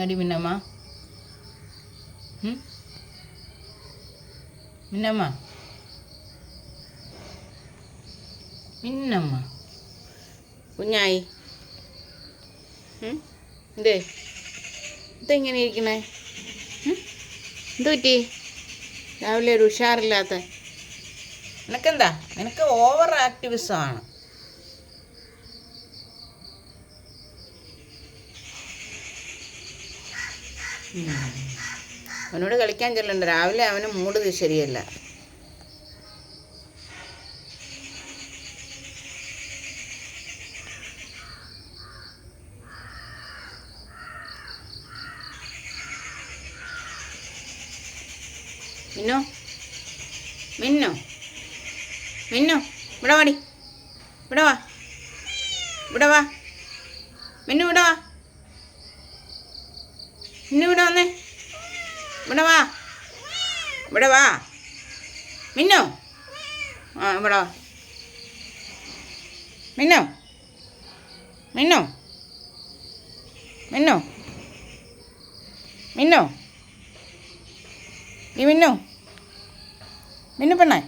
അടി മിന്നമ്മ. മിന്നമ്മ മിന്നമ്മ കുഞ്ഞായി എന്തേ ഇതെങ്ങനെ ഇരിക്കണേ? എന്ത് പറ്റി രാവിലെ ഒരു ഉഷാറില്ലാത്ത? നിനക്കെന്താ? നിനക്ക് ഓവർ ആക്ടിവിസമാണ്. അവനോട് കളിക്കാൻ ചെല്ലണ്ട. രാവിലെ അവന് മൂഡ് ശരിയല്ല. മിന്നു മിന്നു മിന്നു ഇവിടെ വാടി. ഇവിടെ വാ. ഇവിടെ വാ മിന്നു. ഇവിടെ വാ മിന്നു. ഇവിടെ വന്നേ. ഇവിടെ വാ. ഇവിടെ വാ മിന്നു. ഇവിടെ വാ മിന്നു. മിന്നു മിന്നു മിന്നു. ഈ മിന്നു മിന്നു പെണ്ണേ.